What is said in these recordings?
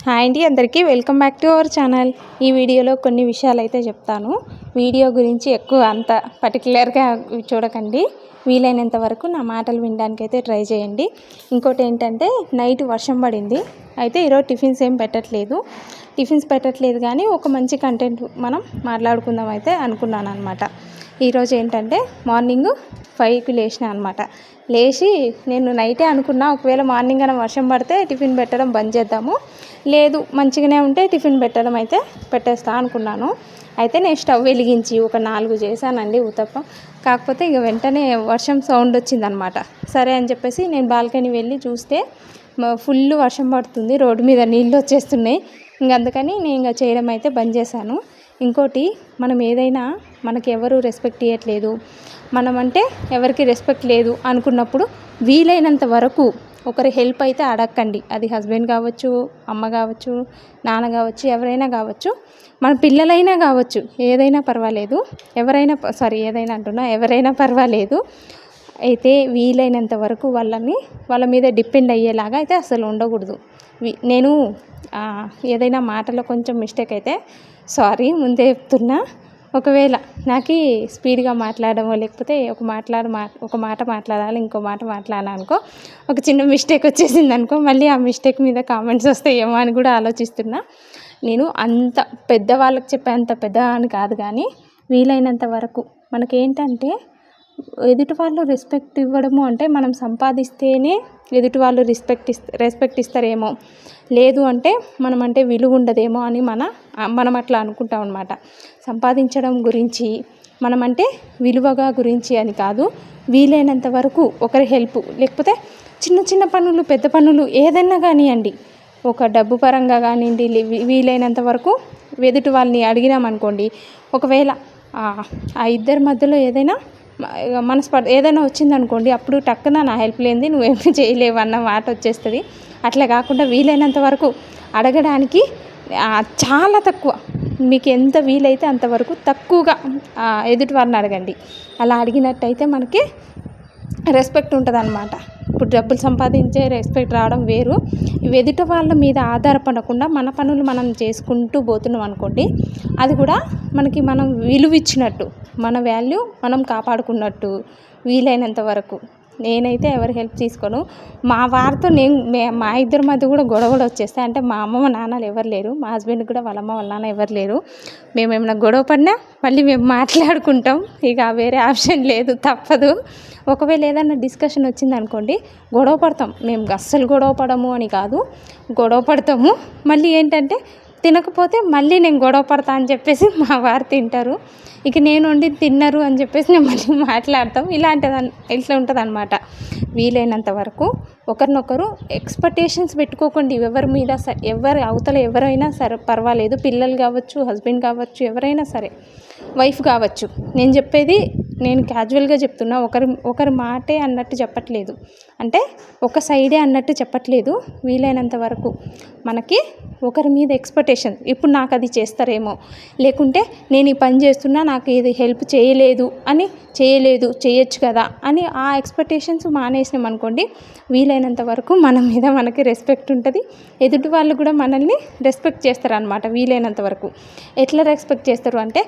Hi అండి, అందరికీ welcome back to our channel. ఈ వీడియోలో కొన్ని విషయాలు అయితే చెప్తాను. వీడియో గురించి ఎక్కువ అంత పర్టికులర్గా చూడకండి. వీలైనంత వరకు నా మాటలు వినడానికి అయితే ట్రై చేయండి. ఇంకోటి ఏంటంటే, నైట్ వర్షం పడింది. అయితే ఈరోజు టిఫిన్స్ ఏం పెట్టట్లేదు కానీ ఒక మంచి కంటెంట్ మనం మాట్లాడుకుందాం అయితే అనుకున్నాను అనమాట. ఈరోజు ఏంటంటే, మార్నింగ్ 5కి లేచిన అనమాట. లేచి నేను నైటే అనుకున్నా, ఒకవేళ మార్నింగ్ అయినా వర్షం పడితే టిఫిన్ పెట్టడం బంద్ చేద్దాము, లేదు మంచిగానే ఉంటే టిఫిన్ పెట్టడం అయితే పెట్టేస్తా అనుకున్నాను. అయితే నేను స్టవ్ వెలిగించి ఒక 4 చేశానండి ఉతప్పం. కాకపోతే ఇక వెంటనే వర్షం సౌండ్ వచ్చిందనమాట. సరే అని చెప్పేసి నేను బాల్కనీ వెళ్ళి చూస్తే ఫుల్ వర్షం పడుతుంది, రోడ్డు మీద నీళ్ళు వచ్చేస్తున్నాయి. అందుకని నేను ఇంకా చేయడం అయితే బంద్ చేశాను. ఇంకోటి, మనం ఏదైనా మనకి ఎవరు రెస్పెక్ట్ ఇవ్వట్లేదు, మనం అంటే ఎవరికి రెస్పెక్ట్ లేదు అనుకున్నప్పుడు వీలైనంత వరకు ఒకరి హెల్ప్ అయితే అడగండి. అది హస్బెండ్ కావచ్చు, అమ్మ కావచ్చు, నాన్న కావచ్చు, ఎవరైనా కావచ్చు, మన పిల్లలైనా కావచ్చు, ఏదైనా పర్వాలేదు. ఎవరైనా పర్వాలేదు. అయితే వీలైనంత వరకు వాళ్ళ మీద డిపెండ్ అయ్యేలాగా అయితే అసలు ఉండకూడదు. నేను ఏదైనా మాటలో కొంచెం మిస్టేక్ అయితే ముందే చెప్తున్నా. ఒకవేళ నాకు స్పీడ్గా మాట్లాడమో, లేకపోతే ఒక మాట మాట్లాడాలి, ఇంకో మాట మాట్లాడాలనుకో, ఒక చిన్న మిస్టేక్ వచ్చేసింది అనుకో, మళ్ళీ ఆ మిస్టేక్ మీద కామెంట్స్ వస్తాయేమో అని కూడా ఆలోచిస్తున్నా. నేను అంత పెద్దవాళ్ళకి చెప్పేంత పెద్ద అని కాదు, కానీ వీలైనంత వరకు మనకేంటంటే, ఎదుటి వాళ్ళు రెస్పెక్ట్ ఇవ్వడము అంటే మనం సంపాదిస్తేనే ఎదుటి వాళ్ళు రెస్పెక్ట్ ఇస్తారేమో, లేదు అంటే మనం అంటే విలువ ఉండదేమో అని మనం అట్లా అనుకుంటాం అన్నమాట. సంపాదించడం గురించి, మనమంటే విలువగా గురించి అని కాదు. వీలైనంత వరకు ఒకరి హెల్ప్, లేకపోతే చిన్న చిన్న పనులు, పెద్ద పనులు ఏదైనా కానివ్వండి, ఒక డబ్బు పరంగా కానివ్వండి, వీలైనంత వరకు ఎదుటి వాళ్ళని అడిగినామనుకోండి, ఒకవేళ ఆ ఇద్దరి మధ్యలో ఏదైనా ఏదైనా వచ్చిందనుకోండి, అప్పుడు టక్కున నా హెల్ప్ లేనిది నువ్వేమీ చేయలేవు అన్న మాట వచ్చేస్తుంది. అట్లా కాకుండా వీలైనంత వరకు అడగడానికి చాలా తక్కువ, మీకు ఎంత వీలైతే అంతవరకు తక్కువగా ఎదుటి వారిని అడగండి. అలా అడిగినట్టయితే మనకి రెస్పెక్ట్ ఉంటుంది అన్నమాట. ఇప్పుడు డబ్బులు సంపాదించే రెస్పెక్ట్ రావడం వేరు. ఎదుటి వాళ్ళ మీద ఆధారపడకుండా మన పనులు మనం చేసుకుంటూ పోతున్నాం అనుకోండి, అది కూడా మనం విలువ ఇచ్చినట్టు, మన వాల్యూ మనం కాపాడుకున్నట్టు. వీలైనంత వరకు నేనైతే ఎవరి హెల్ప్ తీసుకోను. మా వారితో మా ఇద్దరి మధ్య కూడా గొడవలు వచ్చేస్తాయి. అంటే మా అమ్మ, మా నాన్నలు ఎవరు లేరు, మా హస్బెండ్ కూడా వాళ్ళ అమ్మ, వాళ్ళ నాన్న ఎవరు లేరు. మేము ఏమైనా గొడవ పడినా మళ్ళీ మేము మాట్లాడుకుంటాం. ఇక వేరే ఆప్షన్ లేదు, తప్పదు. ఒకవేళ ఏదైనా డిస్కషన్ వచ్చిందనుకోండి, గొడవ పడతాం. మేము అస్సలు గొడవ పడము అని కాదు, గొడవ పడతాము. మళ్ళీ ఏంటంటే, తినకపోతే మళ్ళీ నేను గొడవ పడతా అని చెప్పేసి మా వారు తింటారు. ఇక నేను వండి తిన్నారు అని చెప్పేసి నేను మళ్ళీ మాట్లాడతాం. ఇట్లా ఉంటుంది అనమాట. వీలైనంత వరకు ఒకరినొకరు ఎక్స్పెక్టేషన్స్ పెట్టుకోకండి. ఎవరైనా సరే పర్వాలేదు, పిల్లలు కావచ్చు, హస్బెండ్ కావచ్చు, ఎవరైనా సరే, వైఫ్ కావచ్చు. నేను చెప్పేది నేను క్యాజువల్గా చెప్తున్నా, ఒకరి మాటే అన్నట్టు చెప్పట్లేదు, అంటే ఒక సైడే అన్నట్టు చెప్పట్లేదు. వీలైనంత వరకు మనకి ఒకరి మీద ఎక్స్పెక్టేషన్, ఇప్పుడు నాకు అది చేస్తారేమో, లేకుంటే నేను ఈ పని చేస్తున్నా నాకు ఇది హెల్ప్ చేయొచ్చు కదా అని ఆ ఎక్స్పెక్టేషన్స్ మానేసినాం అనుకోండి, వీలైనంత వరకు మన మీద మనకి రెస్పెక్ట్ ఉంటుంది. ఎదుటి వాళ్ళు కూడా మనల్ని రెస్పెక్ట్ చేస్తారు అన్నమాట. వీలైనంత వరకు ఎట్లా రెస్పెక్ట్ చేస్తారు అంటే,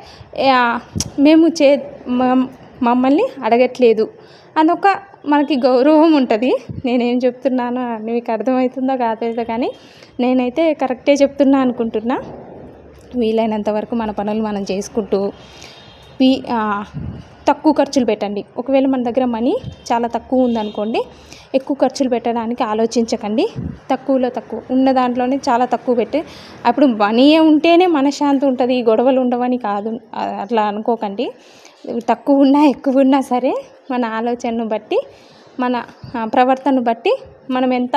మమ్మల్ని అడగట్లేదు అనొక మనకి గౌరవం ఉంటుంది. నేనేం చెప్తున్నానో మీకు అర్థమవుతుందో కాదో కానీ నేనైతే కరెక్టే చెప్తున్నా అనుకుంటున్నా. వీలైనంత వరకు మన పనులు మనం చేసుకుంటూ తక్కువ ఖర్చులు పెట్టండి. ఒకవేళ మన దగ్గర మనీ చాలా తక్కువ ఉందనుకోండి, ఎక్కువ ఖర్చులు పెట్టడానికి ఆలోచించకండి. తక్కువలో తక్కువ ఉన్న దాంట్లోనే చాలా తక్కువ పెట్టి, అప్పుడు మనీ ఉంటేనే మనశ్శాంతి ఉంటుంది, గొడవలు ఉండవని కాదు, అట్లా అనుకోకండి. తక్కువ ఉన్నా ఎక్కువ ఉన్నా సరే, మన ఆలోచనను బట్టి, మన ప్రవర్తనను బట్టి మనం ఎంత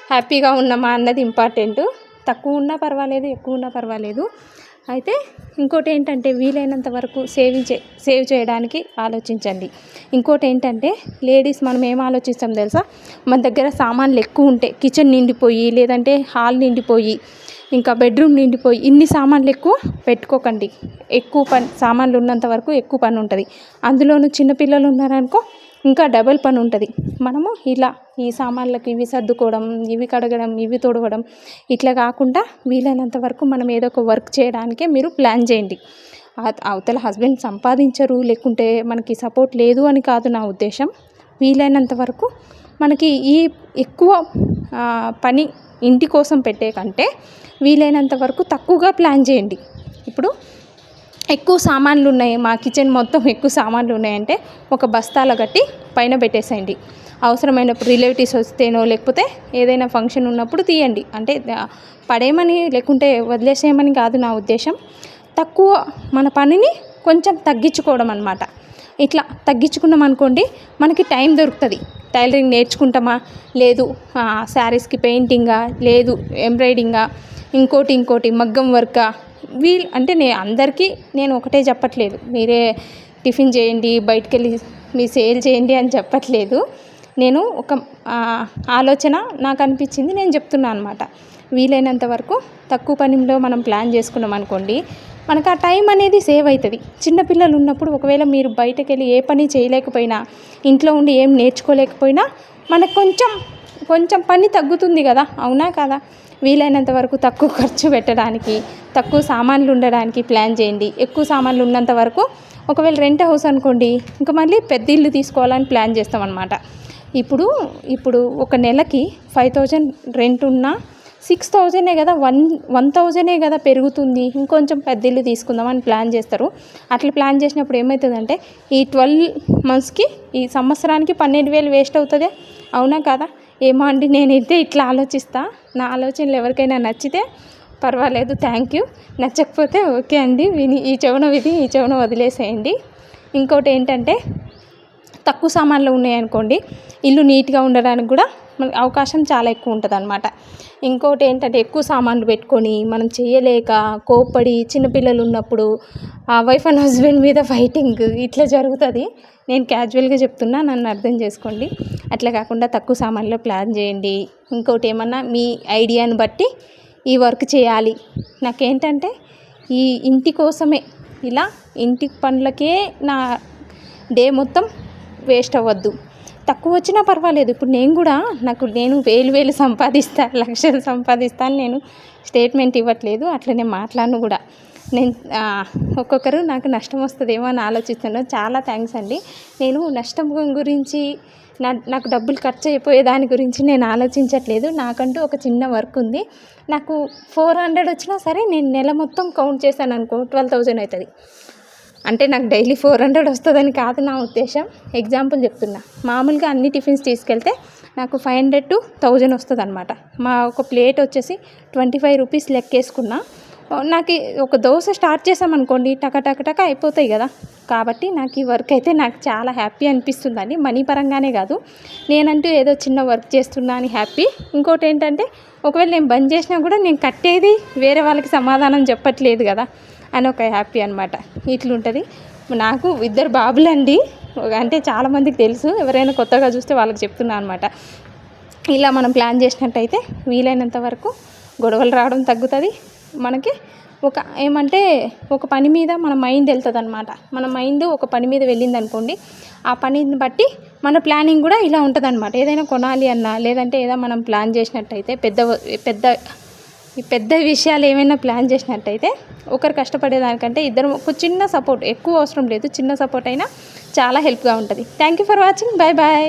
హ్యాపీగా ఉన్నామా అన్నది ఇంపార్టెంట్. తక్కువ ఉన్నా పర్వాలేదు, ఎక్కువ ఉన్నా పర్వాలేదు. అయితే ఇంకోటి ఏంటంటే, వీలైనంత వరకు సేవ్ చేయడానికి ఆలోచించండి. ఇంకోటి ఏంటంటే, లేడీస్ మనం ఏం ఆలోచిస్తాం తెలుసా, మన దగ్గర సామాన్లు ఎక్కువ ఉంటాయి, కిచెన్ నిండిపోయి, లేదంటే హాల్ నిండిపోయి, ఇంకా బెడ్రూమ్ నిండిపోయి, ఇన్ని సామాన్లు ఎక్కువ పెట్టుకోకండి. సామాన్లు ఉన్నంత వరకు ఎక్కువ పని ఉంటుంది. అందులోనూ చిన్నపిల్లలు ఉన్నారనుకో, ఇంకా డబల్ పని ఉంటుంది. మనము ఇలా ఈ సామాన్లకి ఇవి సర్దుకోవడం, ఇవి కడగడం, ఇవి తుడవడం ఇట్లా కాకుండా వీలైనంత వరకు మనం ఏదో ఒక వర్క్ చేయడానికే మీరు ప్లాన్ చేయండి. అవతల హస్బెండ్ సంపాదించరు, లేకుంటే మనకి సపోర్ట్ లేదు అని కాదు నా ఉద్దేశం. వీలైనంత వరకు మనకి ఈ ఎక్కువ పని ఇంటి కోసం పెట్టే కంటే వీలైనంత వరకు తక్కువగా ప్లాన్ చేయండి. ఇప్పుడు ఎక్కువ సామాన్లు ఉన్నాయి, మా కిచెన్ మొత్తం ఎక్కువ సామాన్లు ఉన్నాయంటే ఒక బస్తాల కట్టి పైన పెట్టేసేయండి. అవసరమైనప్పుడు రిలేటివ్స్ వస్తేనో లేకపోతే ఏదైనా ఫంక్షన్ ఉన్నప్పుడు తీయండి. అంటే పడేయమని లేకుంటే వదిలేసేయమని కాదు నా ఉద్దేశం. తక్కువ మన పనిని కొంచెం తగ్గించుకోవడం అన్నమాట. ఇట్లా తగ్గించుకున్నాం అనుకోండి, మనకి టైం దొరుకుతుంది. టైలరింగ్ నేర్చుకుంటామా, లేదు శారీస్కి పెయింటింగా, లేదు ఎంబ్రాయిడింగా, ఇంకోటి మగ్గం వర్కా. అంటే అందరికీ నేను ఒకటే చెప్పట్లేదు, మీరే టిఫిన్ చేయండి, బయటికి వెళ్ళి మీ సేల్ చేయండి అని చెప్పట్లేదు. నేను ఒక ఆలోచన నాకు అనిపించింది, నేను చెప్తున్నాను అనమాట. వీలైనంత వరకు తక్కువ పనిలో మనం ప్లాన్ చేసుకున్నాం అనుకోండి, మనకు ఆ టైం అనేది సేవ్ అవుతుంది. చిన్నపిల్లలు ఉన్నప్పుడు ఒకవేళ మీరు బయటకు వెళ్ళి ఏ పని చేయలేకపోయినా, ఇంట్లో ఉండి ఏం నేర్చుకోలేకపోయినా మనకు కొంచెం పని తగ్గుతుంది కదా, అవునా కదా? వీలైనంత వరకు తక్కువ ఖర్చు పెట్టడానికి, తక్కువ సామాన్లు ఉండడానికి ప్లాన్ చేయండి. ఎక్కువ సామాన్లు ఉన్నంత వరకు ఒకవేళ రెంట్ హౌస్ అనుకోండి, ఇంకా మళ్ళీ పెద్ద ఇల్లు తీసుకోవాలని ప్లాన్ చేస్తాం అనమాట. ఇప్పుడు ఒక నెలకి 5,000 రెంట్ ఉన్నా 6,000 కదా, 1,000 కదా పెరుగుతుంది. ఇంకొంచెం పెద్ద ఇల్లు తీసుకుందామని ప్లాన్ చేస్తారు. అట్లా ప్లాన్ చేసినప్పుడు ఏమవుతుందంటే ఈ 12 మంత్స్కి, ఈ సంవత్సరానికి 12,000 వేస్ట్ అవుతుంది, అవునా కదా? ఏమో అండి, నేనైతే ఇట్లా ఆలోచిస్తా. నా ఆలోచనలు ఎవరికైనా నచ్చితే పర్వాలేదు, థ్యాంక్ యూ. నచ్చకపోతే ఓకే అండి, ఈ చెవున వదిలేసేయండి. ఇంకోటి ఏంటంటే తక్కువ సామాన్లు ఉన్నాయనుకోండి, ఇల్లు నీట్గా ఉండడానికి కూడా మనకి అవకాశం చాలా ఎక్కువ ఉంటుంది అనమాట. ఇంకోటి ఏంటంటే ఎక్కువ సామాన్లు పెట్టుకొని మనం చేయలేక కోప్పడి, చిన్నపిల్లలు ఉన్నప్పుడు వైఫ్ అండ్ హస్బెండ్ మీద ఫైటింగ్ ఇట్లా జరుగుతుంది. నేను క్యాజువల్గా చెప్తున్నా, నన్ను అర్థం చేసుకోండి. అట్లా కాకుండా తక్కువ సామాన్లో ప్లాన్ చేయండి. ఇంకోటి ఏమన్నా మీ ఐడియాని బట్టి ఈ వర్క్ చేయాలి. నాకేంటంటే ఈ ఇంటి కోసమే, ఇలా ఇంటి పనులకే నా డే మొత్తం వేస్ట్ అవ్వద్దు. తక్కువ వచ్చినా పర్వాలేదు. ఇప్పుడు నేను వేలు సంపాదిస్తాను, లక్షలు సంపాదిస్తాను, నేను స్టేట్మెంట్ ఇవ్వట్లేదు, అట్లనే మాట్లాడను కూడా. నేను ఒక్కొక్కరు నాకు నష్టం వస్తుందేమో అని ఆలోచిస్తున్నాను. చాలా థ్యాంక్స్ అండి. నేను నష్టం గురించి, నాకు డబ్బులు ఖర్చు అయిపోయే దాని గురించి నేను ఆలోచించట్లేదు. నాకంటూ ఒక చిన్న వర్క్ ఉంది. నాకు 400 వచ్చినా సరే నేను నెల మొత్తం కౌంట్ చేశాను అనుకో 12,000 అవుతుంది. అంటే నాకు డైలీ 400 వస్తుందని కాదు నా ఉద్దేశం, ఎగ్జాంపుల్ చెప్తున్నా. మామూలుగా అన్ని టిఫిన్స్ తీసుకెళ్తే నాకు 500 to 1000 వస్తుంది అనమాట. మా ఒక ప్లేట్ వచ్చేసి 25 రూపీస్ లెక్కేసుకున్నా. నాకు ఒక దోశ స్టార్ట్ చేసామనుకోండి, టక అయిపోతాయి కదా. కాబట్టి నాకు ఈ వర్క్ అయితే నాకు చాలా హ్యాపీ అనిపిస్తుందండి. మనీ పరంగానే కాదు, నేనంటూ ఏదో చిన్న వర్క్ చేస్తున్నా అని హ్యాపీ. ఇంకోటి ఏంటంటే ఒకవేళ నేను బంద్ చేసినా కూడా నేను కట్టేది వేరే వాళ్ళకి సమాధానం చెప్పట్లేదు కదా అని ఒక హ్యాపీ అనమాట. ఇట్లుంటుంది. నాకు 2 బాబులండి. అంటే చాలామందికి తెలుసు, ఎవరైనా కొత్తగా చూస్తే వాళ్ళకి చెప్తున్నా అనమాట. ఇలా మనం ప్లాన్ చేసినట్టయితే వీలైనంత వరకు గొడవలు రావడం తగ్గుతుంది. మనకి ఒక పని మీద మన మైండ్ వెళ్తుంది అనమాట. మన మైండ్ ఒక పని మీద వెళ్ళింది అనుకోండి, ఆ పనిని బట్టి మన ప్లానింగ్ కూడా ఇలా ఉంటుంది అనమాట. ఏదైనా కొనాలి అన్నా, లేదంటే ఏదో మనం ప్లాన్ చేసినట్టయితే పెద్ద విషయాలు ఏమైనా ప్లాన్ చేసినట్టయితే ఒకరు కష్టపడేదానికంటే ఇద్దరు ఒక చిన్న సపోర్ట్, ఎక్కువ అవసరం లేదు, చిన్న సపోర్ట్ అయినా చాలా హెల్ప్గా ఉంటుంది. Thank you for watching. Bye.